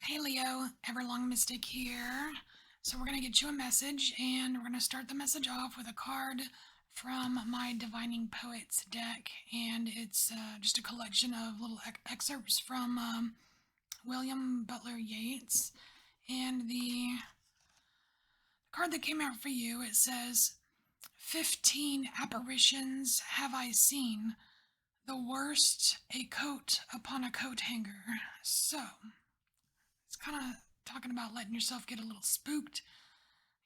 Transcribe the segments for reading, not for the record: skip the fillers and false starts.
Hey Leo, EverlongMystic here. So we're going to get you a message, and we're going to start the message off with a card from my Divining Poets deck, and it's just a collection of little excerpts from William Butler Yeats. And the card that came out for you, it says, 15 apparitions have I seen, the worst a coat upon a coat hanger. So, it's kind of talking about letting yourself get a little spooked.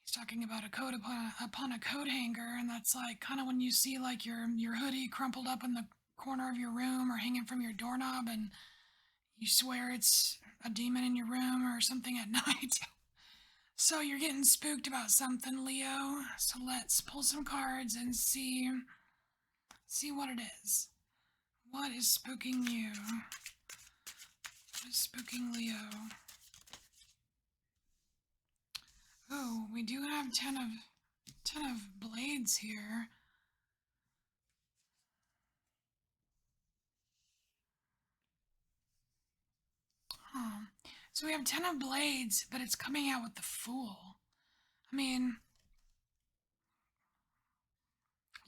He's talking about a coat upon a coat hanger, and that's like kind of when you see like your hoodie crumpled up in the corner of your room or hanging from your doorknob, and you swear it's a demon in your room or something at night. So you're getting spooked about something, Leo. So let's pull some cards and see what it is. What is spooking you? What is spooking Leo? Oh, we do have 10 of blades here. Huh. So we have 10 of blades, but it's coming out with the Fool. I mean,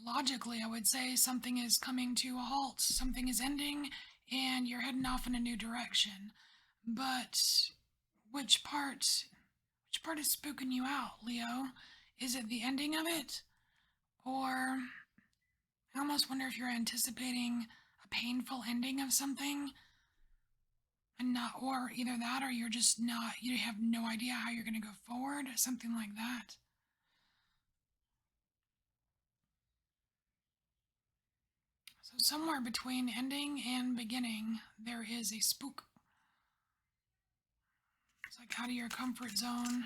logically, I would say something is coming to a halt, something is ending, and you're heading off in a new direction. But which part, which part is spooking you out, Leo? Is it the ending of it? Or I almost wonder if you're anticipating a painful ending of something and not, or either that or you're just not, you have no idea how you're going to go forward, something like that. So somewhere between ending and beginning there is a spook. It's like out of your comfort zone.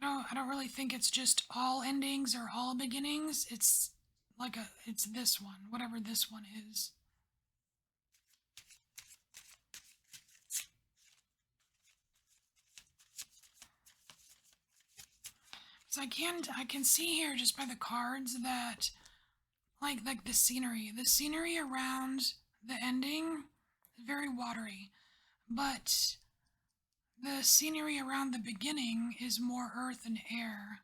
I don't really think it's just all endings or all beginnings. It's like it's this one, whatever this one is. So I can see here just by the cards that like the scenery around the ending is very watery, but the scenery around the beginning is more earth and air.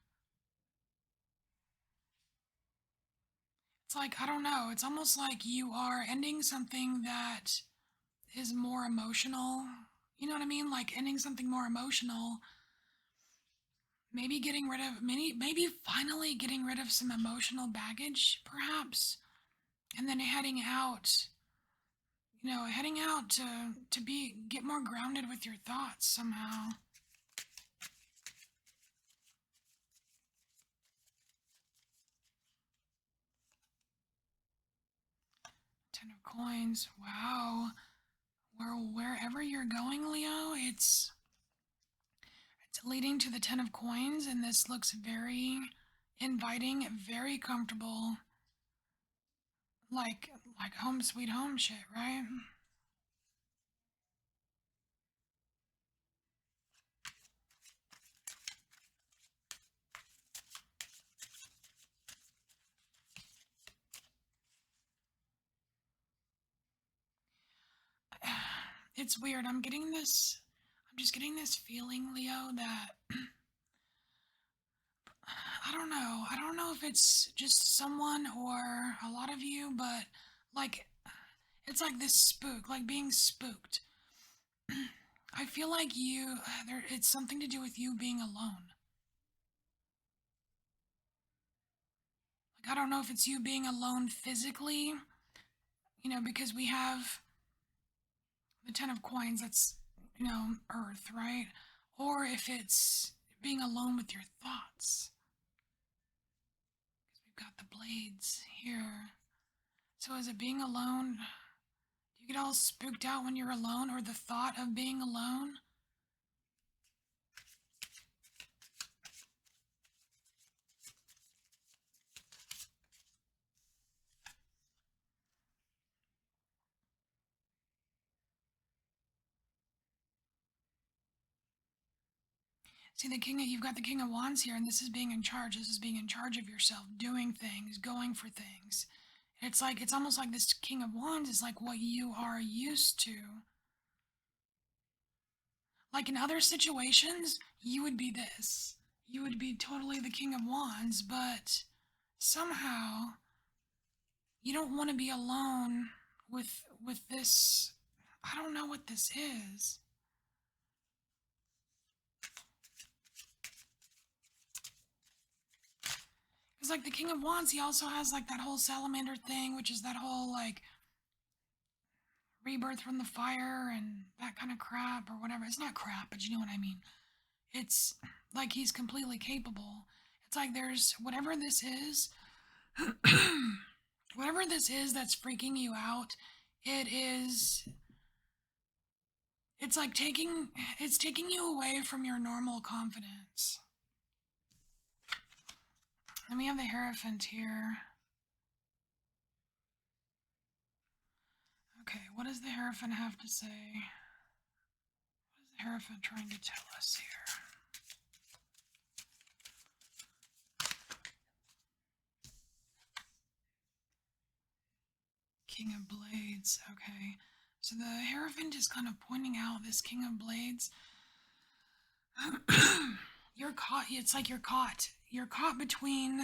It's like, I don't know, it's almost like you are ending something that is more emotional. You know what I mean? Like ending something more emotional. Maybe getting rid of maybe finally getting rid of some emotional baggage, perhaps. And then heading out, heading out to be get more grounded with your thoughts somehow. Ten of coins. Wow. Wherever you're going, Leo, it's leading to the Ten of Coins, and this looks very inviting, very comfortable, like home sweet home shit, right? It's weird. I'm just getting this feeling, Leo, that I don't know. I don't know if it's just someone or a lot of you, but like it's like this spook, like being spooked. I feel like it's something to do with you being alone. Like, I don't know if it's you being alone physically, because we have the Ten of Coins, that's, Earth, right? Or if it's being alone with your thoughts. Because we've got the blades here. So is it being alone? Do you get all spooked out when you're alone, or the thought of being alone? See, you've got the King of Wands here, and this is being in charge. This is being in charge of yourself, doing things, going for things. It's almost like this King of Wands is like what you are used to. Like in other situations, you would be this. You would be totally the King of Wands, but somehow you don't want to be alone with this. I don't know what this is. Because like the King of Wands, he also has like that whole salamander thing, which is that whole like rebirth from the fire and that kind of crap or whatever. It's not crap, but you know what I mean. It's like he's completely capable. It's like there's whatever this is that's freaking you out, it is it's like taking you away from your normal confidence. And we have the Hierophant here. Okay, what does the Hierophant have to say? What is the Hierophant trying to tell us here? King of Blades, okay. So the Hierophant is kind of pointing out this King of Blades. You're caught, it's like you're caught. You're caught between,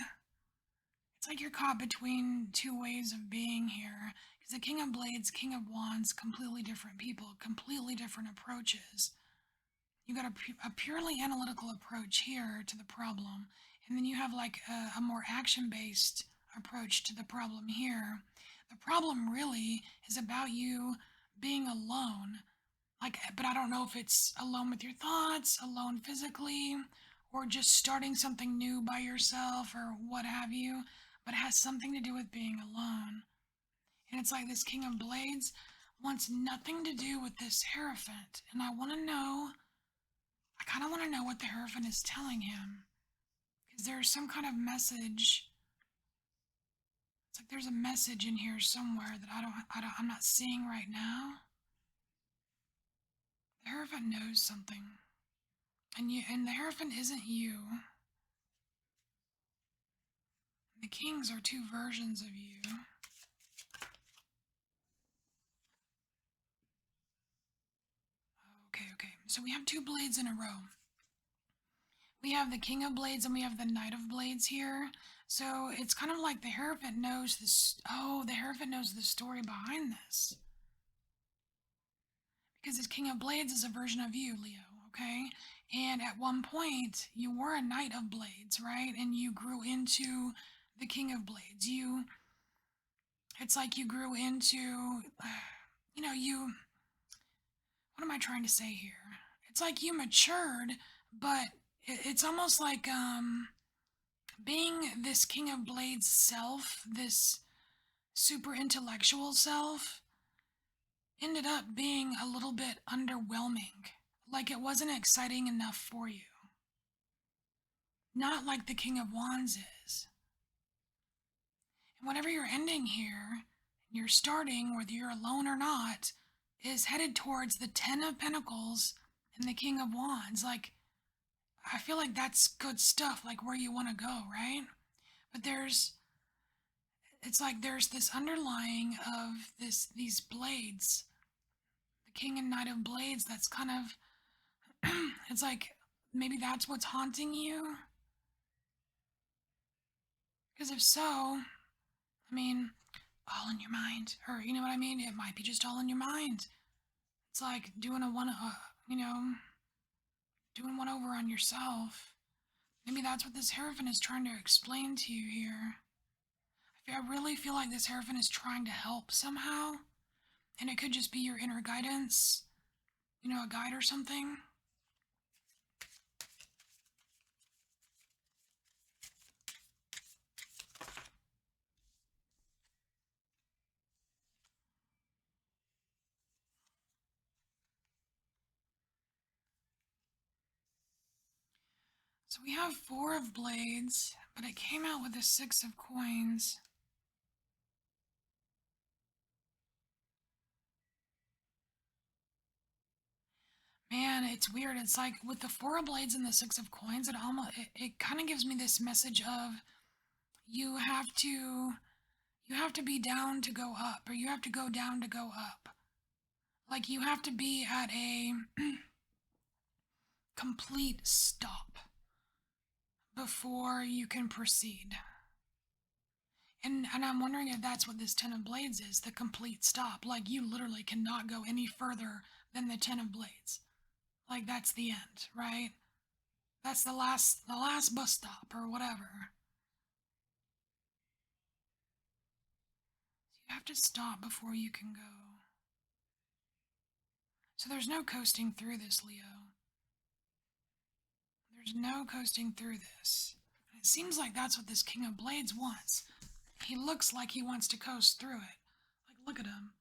it's like you're caught between two ways of being here. Because the King of Blades, King of Wands, completely different people, completely different approaches. You got a purely analytical approach here to the problem, and then you have like a more action-based approach to the problem here. The problem really is about you being alone. Like, but I don't know if it's alone with your thoughts, alone physically, or just starting something new by yourself or what have you, but it has something to do with being alone. And it's like this King of Blades wants nothing to do with this Hierophant, and I kind of want to know what the Hierophant is telling him. Because there's some kind of message. It's like there's a message in here somewhere that I'm not seeing right now. The Hierophant knows something. And the Hierophant isn't you. The Kings are two versions of you. Okay. So we have two blades in a row. We have the King of Blades and we have the Knight of Blades here. So it's kind of like the Hierophant knows this. Oh, the Hierophant knows the story behind this. Because this King of Blades is a version of you, Leo, okay? And at one point, you were a Knight of Blades, right? And you grew into the King of Blades. It's like you grew into, what am I trying to say here? It's like you matured, but it's almost like, being this King of Blades self, this super intellectual self, ended up being a little bit underwhelming. Like it wasn't exciting enough for you. Not like the King of Wands is. And whatever you're ending here, you're starting, whether you're alone or not, is headed towards the Ten of Pentacles and the King of Wands. Like, I feel like that's good stuff, like where you want to go, right? But it's like there's this underlying of these blades, the King and Knight of Blades, that's kind of, it's like maybe that's what's haunting you. Because if so, I mean, all in your mind, or you know what I mean? It might be just all in your mind. It's like doing doing one over on yourself. Maybe that's what this Hierophant is trying to explain to you here. I really feel like this Hierophant is trying to help somehow, and it could just be your inner guidance, a guide or something. So we have 4 of Blades, but it came out with a 6 of Coins. Man, it's weird. It's like with the 4 of Blades and the 6 of Coins, it kind of gives me this message of you have to be down to go up, or you have to go down to go up. Like you have to be at a complete stop before you can proceed. And I'm wondering if that's what this Ten of Blades is, the complete stop. Like you literally cannot go any further than the Ten of Blades. Like that's the end, right? That's the last bus stop or whatever. So you have to stop before you can go. So there's no coasting through this, Leo. There's no coasting through this. And it seems like that's what this King of Blades wants. He looks like he wants to coast through it. Like, look at him.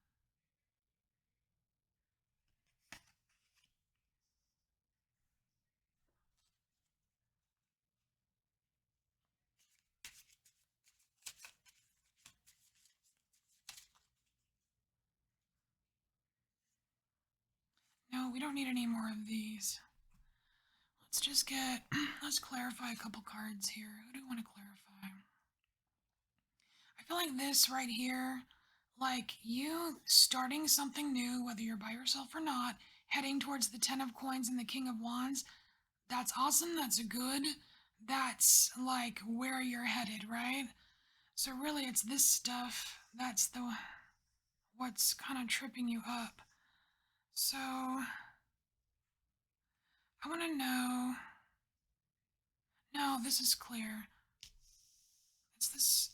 No, we don't need any more of these. Let's just get, let's clarify a couple cards here. Who do we want to clarify? I feel like this right here, like you starting something new, whether you're by yourself or not, heading towards the Ten of Coins and the King of Wands, that's awesome, that's good, that's like where you're headed, right? So really it's this stuff that's what's kind of tripping you up. So I want to know. No, this is clear. It's this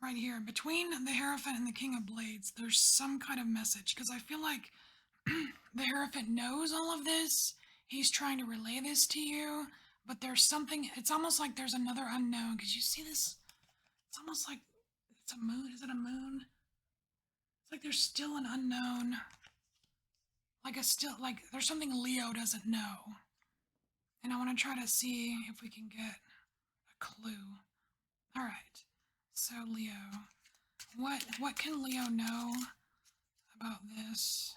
right here. Between the Hierophant and the King of Blades, there's some kind of message. Because I feel like the Hierophant knows all of this. He's trying to relay this to you. But there's something, it's almost like there's another unknown. Because you see this, it's almost like it's a moon. Is it a moon? It's like there's still an unknown. Like there's something Leo doesn't know. And I want to try to see if we can get a clue. All right. So Leo, what can Leo know about this?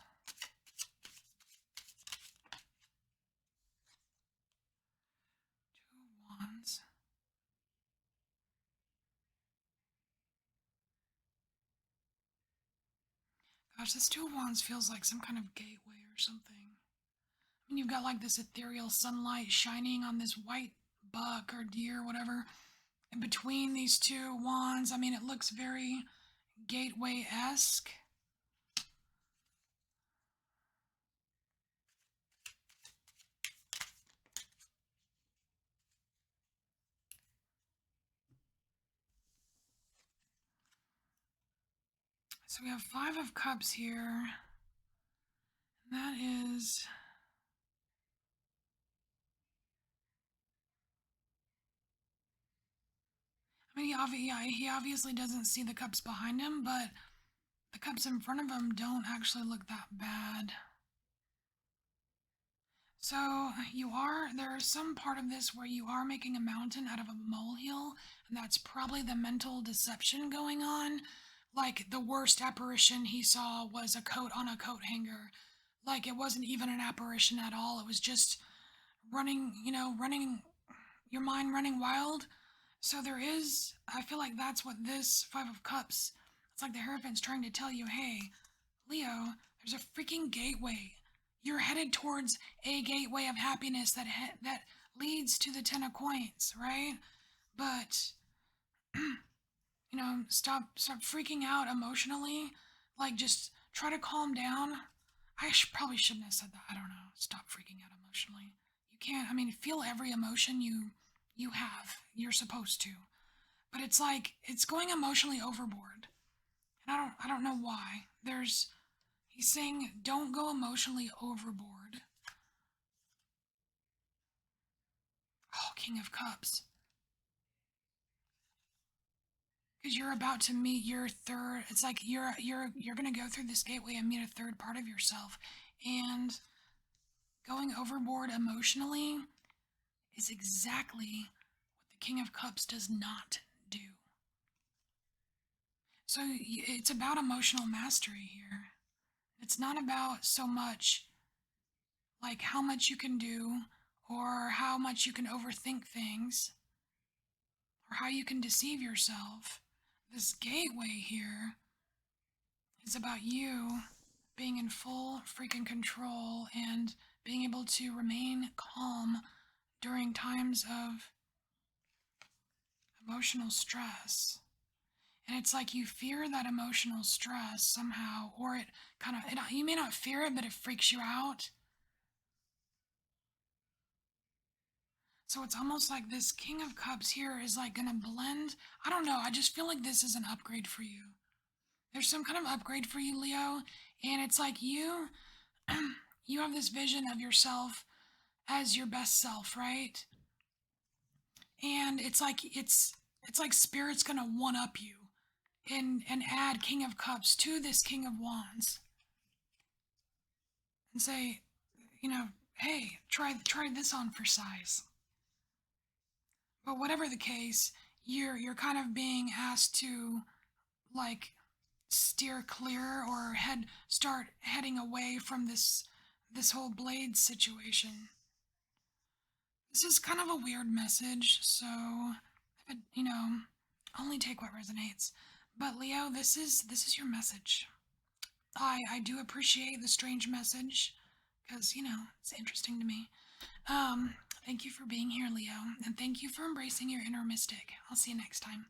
Two of Wands. Gosh, this Two of Wands feels like some kind of gateway or something. I mean, you've got like this ethereal sunlight shining on this white buck or deer, whatever. And between these two wands, I mean, it looks very gateway-esque. So we have Five of Cups here. And that is... I mean, he obviously doesn't see the cups behind him, but the cups in front of him don't actually look that bad. So there is some part of this where you are making a mountain out of a molehill, and that's probably the mental deception going on. Like the worst apparition he saw was a coat on a coat hanger. Like it wasn't even an apparition at all. It was just running, running, your mind running wild. So I feel like that's what this Five of Cups, it's like the Hierophant's trying to tell you, hey, Leo, there's a freaking gateway. You're headed towards a gateway of happiness that leads to the Ten of Coins, right? But stop freaking out emotionally. Like just try to calm down. Probably shouldn't have said that. I don't know. Stop freaking out emotionally. You can't. I mean, feel every emotion you have. You're supposed to. But it's like it's going emotionally overboard. And I don't know why. He's saying don't go emotionally overboard. Oh, King of Cups. Because you're about to meet your third. It's like you're gonna go through this gateway and meet a third part of yourself, and going overboard emotionally is exactly what the King of Cups does not do. So it's about emotional mastery here. It's not about so much like how much you can do or how much you can overthink things or how you can deceive yourself. This gateway here is about you being in full freaking control and being able to remain calm during times of emotional stress. And it's like you fear that emotional stress somehow, or it kind of, you may not fear it, but it freaks you out. So it's almost like this King of Cups here is like gonna blend. I don't know, I just feel like this is an upgrade for you. There's some kind of upgrade for you, Leo, and it's like you have this vision of yourself as your best self, right? And it's like spirit's gonna one up you and add King of Cups to this King of Wands and say, you know, hey, try this on for size. But whatever the case, you're kind of being asked to like steer clear or start heading away from this whole blade situation. This is kind of a weird message, so only take what resonates. But Leo, this is your message. I do appreciate the strange message because it's interesting to me. Um, Thank you for being here, Leo, and thank you for embracing your inner mystic. I'll see you next time.